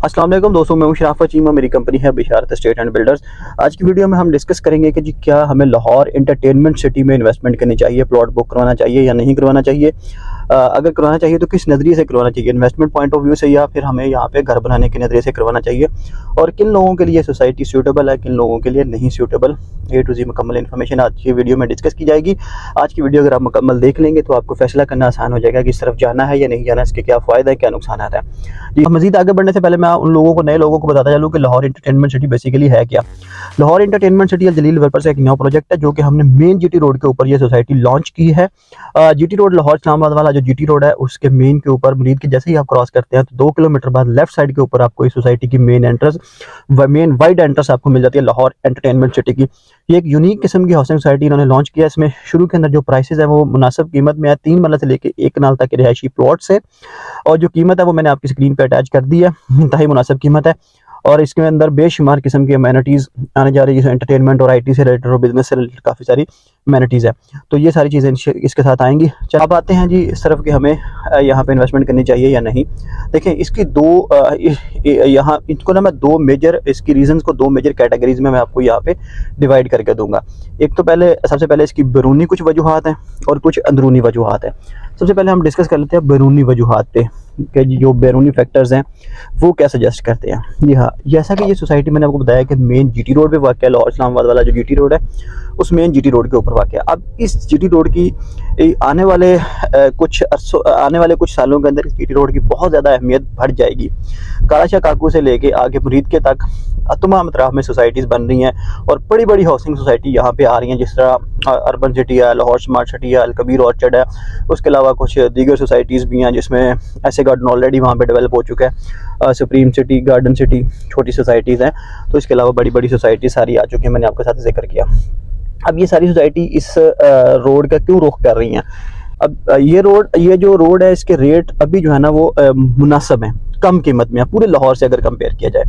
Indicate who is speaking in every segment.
Speaker 1: अस्सलाम वालेकुम दोस्तों, मैं हूं शराफत चीमा। मेरी कंपनी है बिशारत एस्टेट एंड बिल्डर्स। आज की वीडियो में हम डिस्कस करेंगे कि जी क्या हमें लाहौर एंटरटेनमेंट सिटी में इन्वेस्टमेंट करनी चाहिए, प्लॉट बुक करवाना चाहिए या नहीं करवाना चाहिए। अगर करवाना चाहिए तो किस नज़रिए से करवाना चाहिए, इन्वेस्टमेंट पॉइंट ऑफ व्यू से या फिर हमें यहाँ पे घर बनाने के नज़रिए से करवाना चाहिए, और किन लोगों के लिए सोसाइटी सूटेबल है, किन लोगों के लिए नहीं सूटेबल। ए टू जी मुकम्मल इन्फॉर्मेशन आज की वीडियो में डिस्कस की जाएगी। आज की वीडियो अगर आप मुकम्मल देख लेंगे तो आपको फैसला करना आसान हो जाएगा कि इस तरफ जाना है या नहीं जाना, इसके क्या फ़ायदा है, क्या नुकसान है। जी, मज़ीद आगे बढ़ने से पहले मैं उन लोगों को, नए लोगों को बताता चलूँ कि लाहौर एंटरटेनमेंट सिटी बेसिकली है क्या। लाहौर एंटरटेनमेंट सिटी अल जलील डेवलपर से एक नया प्रोजेक्ट है जो कि हमने मेन जीटी रोड के ऊपर ये सोसाइटी लॉन्च की है। जीटी रोड लाहौर इस्लामाबाद वाला जो जीटी रोड है उसके मेन के ऊपर मुरीद के जैसे ही आप क्रॉस करते हैं तो 2 किलोमीटर बाद लेफ्ट साइड के ऊपर आपको इस सोसाइटी की मेन वाइड एंट्रेंस आपको मिल जाती है लाहौर एंटरटेनमेंट सिटी की। ये एक यूनिक किस्म की हाउसिंग सोसाइटी इन्होंने लॉन्च किया। इसमें शुरू के अंदर जो प्राइसेस है वो मुनासिब कीमत में है, 3 मरला से लेके 1 कनाल तक के रिहायशी प्लॉट्स है, और जो कीमत है वो मैंने आपकी स्क्रीन पे अटैच कर दी है। इंतहाई मुनासिब कीमत है, और इसके अंदर बेशुमार किस्म की अमेनिटीज़ आने जा रही है, जैसे एंटरटेनमेंट और आईटी से रिलेटेड और बिजनेस से रिलेटेड काफ़ी सारी अमेनिटीज़ है। तो ये सारी चीज़ें इसके साथ आएंगी। चल अब आते हैं जी इस तरफ कि हमें यहाँ पे इन्वेस्टमेंट करनी चाहिए या नहीं। देखें, इसकी यहाँ इनको ना मैं इसकी रीजंस को 2 मेजर कैटेगरीज में मैं आपको यहाँ पे डिवाइड करके दूंगा। एक तो सबसे पहले इसकी बैरूनी कुछ वजूहात हैं और कुछ अंदरूनी वजूहात हैं। सबसे पहले हम डिस्कस कर लेते हैं बैरूनी वजूहात पे कि जो बैरूनी फैक्टर्स हैं वो क्या सजेस्ट करते हैं। जी हाँ, जैसा कि ये सोसाइटी मैंने आपको बताया कि मेन जीटी रोड पे वाक़ है, लाहौर इस्लामाबाद वाला जो जीटी रोड है उस मेन जीटी रोड के ऊपर वाक़ है। अब इस जीटी रोड की आने वाले कुछ सालों के अंदर इस जीटी रोड की बहुत ज़्यादा अहमियत बढ़ जाएगी। कालाशाह काकू से लेके आगे मुरीद के तक तमाम अतराफ में सोसाइटीज़ बन रही हैं और बड़ी बड़ी हाउसिंग सोसाइटी यहाँ पे आ रही हैं, जिस तरह अर्बन सिटी है, लाहौर स्मार्ट सिटी है, अलकबीर ऑर्चर्ड है। उसके अलावा कुछ दीगर सोसाइटीज़ भी हैं जिसमें ऐसे गार्डन ऑलरेडी वहाँ पे डेवलप हो चुका है। सुप्रीम सिटी, गार्डन सिटी छोटी सोसाइटीज़ हैं, तो इसके अलावा बड़ी बड़ी सोसाइटी सारी आ चुकी हैं, मैंने आपके साथ जिक्र किया। अब ये सारी सोसाइटी इस रोड का क्यों रुख कर रही हैं। अब ये जो रोड है इसके रेट अभी जो है ना वो मुनासिब हैं, कम कीमत में है पूरे लाहौर से अगर कंपेयर किया जाए।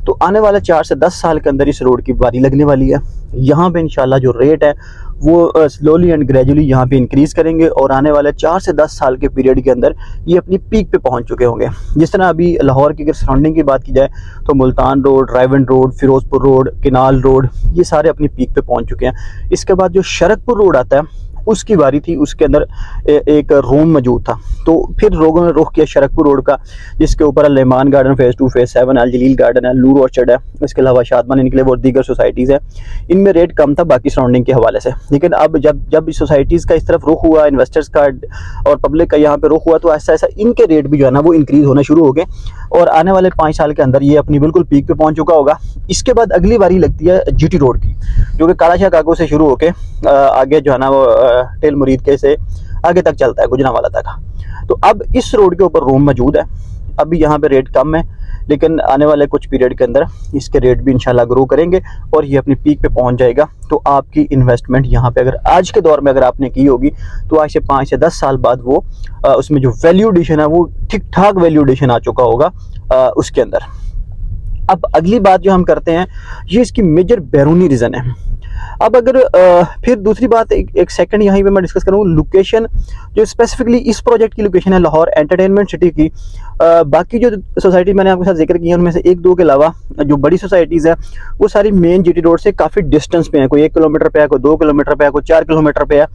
Speaker 1: तो आने वाले 4 से 10 साल के अंदर इस रोड की बारी लगने वाली है। यहाँ पे इंशाल्लाह जो रेट है वो स्लोली एंड ग्रेजुअली यहाँ पे इंक्रीज़ करेंगे, और आने वाले 4 से 10 साल के पीरियड के अंदर ये अपनी पीक पे पहुँच चुके होंगे। जिस तरह अभी लाहौर की अगर सराउंडिंग की बात की जाए तो Multan road, Raiwind road, Ferozepur road, canal road, ये सारे अपनी पीक पे पहुँच चुके हैं। इसके बाद जो शरकपुर रोड आता है उसकी बारी थी, उसके अंदर एक रूम मौजूद था। तो फिर लोगों ने रुख किया शरकपुर रोड का, जिसके ऊपर अल-लेमान गार्डन फेज़ 2 फेज़ 7, अल जलील गार्डन है, नूर ऑर्चर्ड है, इसके अलावा शादमान इनक्लेव और दीगर सोसाइटीज़ है। इनमें रेट कम था बाकी सराउंडिंग के हवाले से, लेकिन अब जब इस सोसाइटीज़ का इस तरफ रुख हुआ, इन्वेस्टर्स का और पब्लिक का यहाँ पे रुख हुआ, तो ऐसा ऐसा इनके रेट भी जो है ना वो इंक्रीज़ होना शुरू हो गए, और आने वाले 5 साल के अंदर ये अपनी बिल्कुल पीक पे पहुँच चुका होगा। इसके बाद अगली बारी लगती है जीटी रोड की, जो कि कालाशाह काको से शुरू होकर आगे जो है ना वो टेल मुरीद के से आगे तक चलता है, गुजरांवाला तक। तो अब इस रोड के ऊपर रूम मौजूद है। अभी यहाँ पे रेट कम है, लेकिन आने वाले कुछ पीरियड के अंदर इसके रेट भी इंशाल्लाह ग्रो करेंगे और ये अपनी पीक पे पहुँच जाएगा। तो आपकी इन्वेस्टमेंट यहाँ पे अगर आज के दौर में अगर आपने की होगी तो आज से 5 से 10 साल बाद वो उसमें जो वैल्यू एडिशन है वो ठीक ठाक वैल्यू एडिशन आ चुका होगा उसके अंदर। अब अगली बात जो हम करते हैं ये इसकी मेजर बैरूनी रीज़न है। अब अगर फिर दूसरी बात एक सेकंड यहीं पे मैं डिस्कस करूँ, लोकेशन जो स्पेसिफिकली इस प्रोजेक्ट की लोकेशन है लाहौर एंटरटेनमेंट सिटी की। बाकी जो सोसाइटी मैंने आपके साथ जिक्र की है उनमें से 1-2 के अलावा जो बड़ी सोसाइटीज़ है वो सारी मेन जीटी रोड से काफ़ी डिस्टेंस पे है, कोई 1 किलोमीटर पे है, कोई 2 किलोमीटर पे है, कोई 4 किलोमीटर पे है।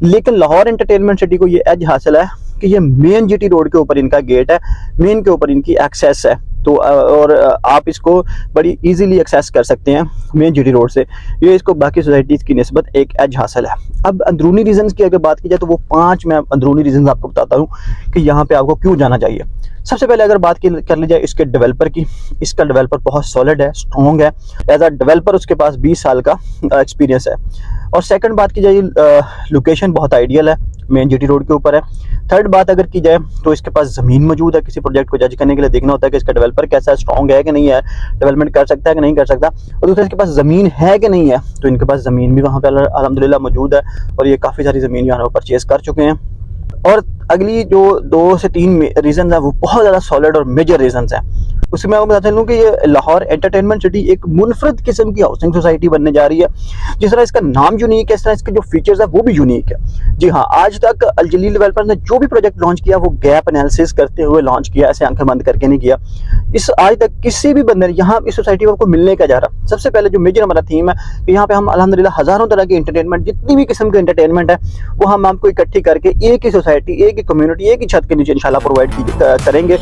Speaker 1: लेकिन लाहौर एंटरटेनमेंट सिटी को ये एज हासिल है कि ये मेन जीटी रोड के ऊपर इनका गेट है, मेन के ऊपर इनकी एक्सेस है। तो और आप इसको बड़ी इजीली एक्सेस कर सकते हैं मेन जीटी रोड से। ये इसको बाकी सोसाइटीज़ की निस्बत एक एज हासिल है। अब अंदरूनी रीजंस की अगर बात की जाए तो वो 5 मैं अंदरूनी रीजंस आपको बताता हूँ कि यहाँ पे आपको क्यों जाना चाहिए। सबसे पहले अगर बात कर ली जाए इसके डेवलपर की, इसका डेवलपर बहुत सॉलिड है, स्ट्रॉन्ग है। एज अ डेवलपर उसके पास 20 साल का एक्सपीरियंस है। और सेकंड बात की जाए लोकेशन बहुत आइडियल है, मेन जीटी रोड के ऊपर है। थर्ड बात अगर की जाए तो इसके पास ज़मीन मौजूद है। किसी प्रोजेक्ट को जज करने के लिए देखना होता है कि इसका डेवलपर कैसा है, स्ट्रॉन्ग है कि नहीं है, डेवलपमेंट कर सकता है कि नहीं कर सकता। और दूसरा इसके पास ज़मीन है कि नहीं है, तो इनके पास ज़मीन भी वहाँ पे अल्हम्दुलिल्लाह मौजूद है, और ये काफ़ी सारी ज़मीन जो है वो परचेज़ कर चुके हैं। और अगली जो 2 से 3 रीजन है वो बहुत ज़्यादा सॉलिड और मेजर रीजन हैं। उसमें मैं बता चलूँ कि ये लाहौर एंटरटेनमेंट सिटी एक मुनफरद किस्म की हाउसिंग सोसाइटी बनने जा रही है। जिस तरह इसका नाम यूनिक है, इस तरह इसके जो फीचर्स है वो भी यूनिक है। जी हाँ, आज तक अल जलील डेवलपर्स ने जो भी प्रोजेक्ट लॉन्च किया वो गैप एनालिसिस करते हुए लॉन्च किया, ऐसे आंखें बंद करके नहीं किया। इस आज तक किसी भी बंदे ने यहाँ इस सोसाइटी में आपको मिलने का जा रहा, सबसे पहले जो मेजर हमारा थीम है कि यहाँ पे हम अल्हम्दुलिल्लाह हज़ारों तरह की एंटरटेनमेंट, जितनी भी किस्म के एंटरटेनमेंट है वो हम आपको इकट्ठी करके एक ही सोसाइटी, एक ही कम्युनिटी, एक ही छत के नीचे इंशाल्लाह प्रोवाइड करेंगे।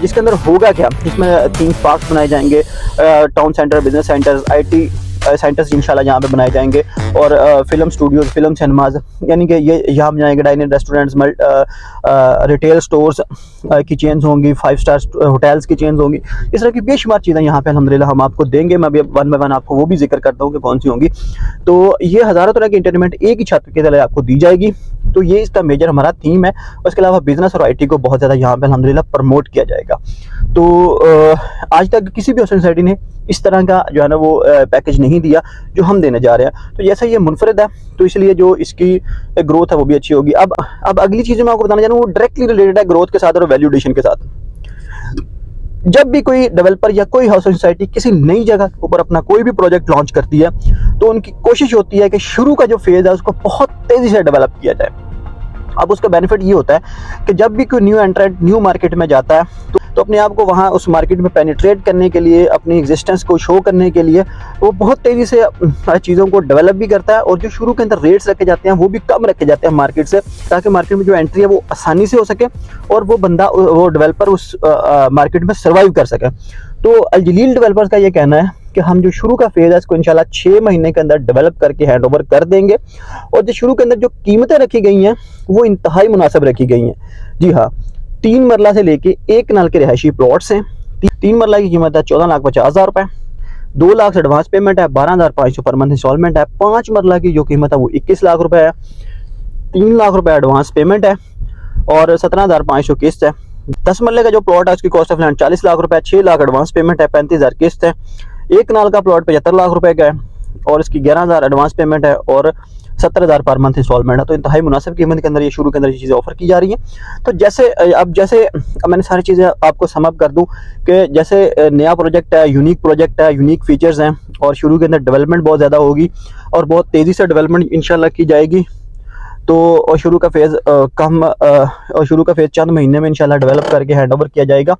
Speaker 1: जिसके अंदर होगा क्या, इसमें थीम पार्क्स बनाए जाएंगे, town centre, business centres, IT centres इंशाल्लाह यहाँ पे बनाए जाएंगे, और फिल्म स्टूडियोज, फिल्म सिनेमाज, यानी कि ये यहाँ बनाएंगे, डाइनिंग रेस्टोरेंट्स, रिटेल स्टोर्स की चेन्स होंगी, 5 स्टार होटल्स की चेन्स होंगी। इस तरह की बेशुमार चीज़ें यहाँ पे अल्हम्दुलिल्लाह हम आपको देंगे। मैं अभी वन बाय वन आपको वो भी जिक्र करता हूँ कि कौन सी होंगी। तो ये हज़ारों तरह की एंटरटेनमेंट एक ही छत के तले आपको दी जाएगी। तो ये इसका मेजर हमारा थीम है। उसके अलावा बिजनेस और IT को बहुत ज़्यादा यहाँ पे अल्हम्दुलिल्लाह प्रमोट किया जाएगा। तो आज तक किसी भी हाउसिंग सोसाइटी ने इस तरह का जो है ना वो पैकेज नहीं दिया जो हम देने जा रहे हैं। तो जैसा ये मुनफरद है, तो इसलिए जो इसकी ग्रोथ है वो भी अच्छी होगी। अब अगली चीज़ मैं आपको बताना चाहूँ वो डायरेक्टली रिलेटेड है ग्रोथ के साथ और वैल्यू एडिशन के साथ। जब भी कोई डेवलपर या कोई हाउसिंग सोसाइटी किसी नई जगह के ऊपर अपना कोई भी प्रोजेक्ट लॉन्च करती है तो उनकी कोशिश होती है कि शुरू का जो फेज़ है उसको बहुत तेज़ी से डेवलप किया जाए। अब उसका बेनिफिट ये होता है कि जब भी कोई न्यू एंट्रेंट न्यू मार्केट में जाता है तो अपने आप को वहाँ उस मार्केट में पेनिट्रेट करने के लिए, अपनी एग्जिस्टेंस को शो करने के लिए वो बहुत तेज़ी से चीज़ों को डेवलप भी करता है। और जो शुरू के अंदर रेट्स रखे जाते हैं वो भी कम रखे जाते हैं मार्केट से, ताकि मार्केट में जो एंट्री है वो आसानी से हो सके और वो बंदा, वो डेवलपर उस मार्केट में सर्वाइव कर सके। तो अल जलील डेवलपर्स का ये कहना है कि हम जो शुरू का फेज़ है इसको इंशाल्लाह 6 महीने के अंदर डेवलप करके हैंड ओवर कर देंगे। और जो शुरू के अंदर जो कीमतें रखी गई हैं वो इंतहाई मुनासिब रखी गई हैं। जी हाँ, 3 मरला से लेके 1 कनाल के रिहायशी प्लॉट्स हैं। 3 मरला की कीमत है 14,50,000 रुपये, 2 लाख से एडवांस पेमेंट है, 12,500 पर मंथ इंस्टॉलमेंट है। 5 मरला की जो कीमत है वो 21 लाख रुपये है, 3 लाख रुपये एडवांस पेमेंट है और 17,500 किस्त है। 10 मरले का जो प्लॉट है उसकी कॉस्ट ऑफ लैंड 40 लाख रुपये, 6 लाख एडवांस पेमेंट है, 35,000 किस्त है। 1 कनाल का प्लॉट 75 लाख रुपए का है और इसकी 11,000 एडवांस पेमेंट है और 70,000 पर मंथ इंस्टॉलमेंट है। तो इंतहाई मुनासिब कीमत के अंदर ये शुरू के अंदर ये चीज़ें ऑफर की जा रही हैं। तो जैसे अब मैंने सारी चीज़ें आपको सम अप कर दूं कि जैसे नया प्रोजेक्ट है, यूनिक फीचर्स हैं और शुरू के अंदर डेवलपमेंट बहुत ज़्यादा होगी और बहुत तेज़ी से डेवलपमेंट इंशाल्लाह की जाएगी। तो और शुरू का फेज़ चंद महीने में इंशाल्लाह डेवलप करके हैंड ओवर किया जाएगा।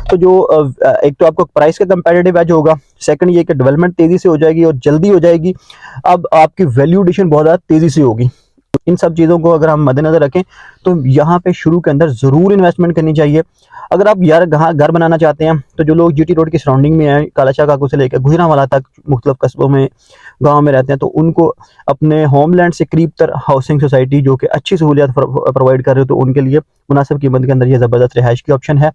Speaker 1: तो जो एक तो आपको प्राइस का कंपैरेटिव एज होगा, सेकंड ये कि डेवलपमेंट तेज़ी से हो जाएगी और जल्दी हो जाएगी। अब आपकी वैल्यू एडिशन बहुत ज़्यादा तेज़ी से होगी। इन सब चीज़ों को अगर हम मद्देनजर रखें तो यहाँ पे शुरू के अंदर ज़रूर इन्वेस्टमेंट करनी चाहिए। अगर आप यार घर बनाना चाहते हैं तो जो लोग GT रोड की सराउंडिंग में हैं, कालाशाह काकू से लेकर गुजरांवाला तक मुख्तलिफ कस्बों में, गाँव में रहते हैं, तो उनको अपने होमलैंड से करीब तर हाउसिंग सोसाइटी जो कि अच्छी सहूलियत प्रोवाइड कर रहे हो तो उनके लिए मुनासिब कीमत के अंदर ये ज़बरदस्त रिहाइश की ऑप्शन है।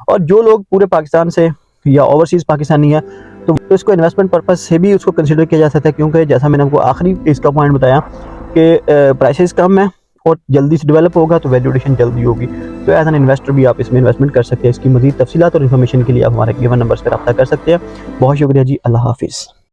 Speaker 1: और जो लोग पूरे पाकिस्तान से या ओवरसीज़ पाकिस्तानी है तो इसको इन्वेस्टमेंट पर्पज़ से भी उसको कंसिडर किया जा सकता है, क्योंकि जैसा मैंने आपको आखिरी इसका पॉइंट बताया कि प्राइसेस कम है और जल्दी से डेवलप होगा तो वैल्यू एडिशन जल्दी होगी। तो एज एन इन्वेस्टर भी आप इसमें इन्वेस्टमेंट कर सकते हैं। इसकी मज़ीद तफसीलात और इन्फॉर्मेशन के लिए आप हमारे गिवन नंबर्स पर रब्ता कर सकते हैं। बहुत शुक्रिया जी, अल्लाह हाफिज़।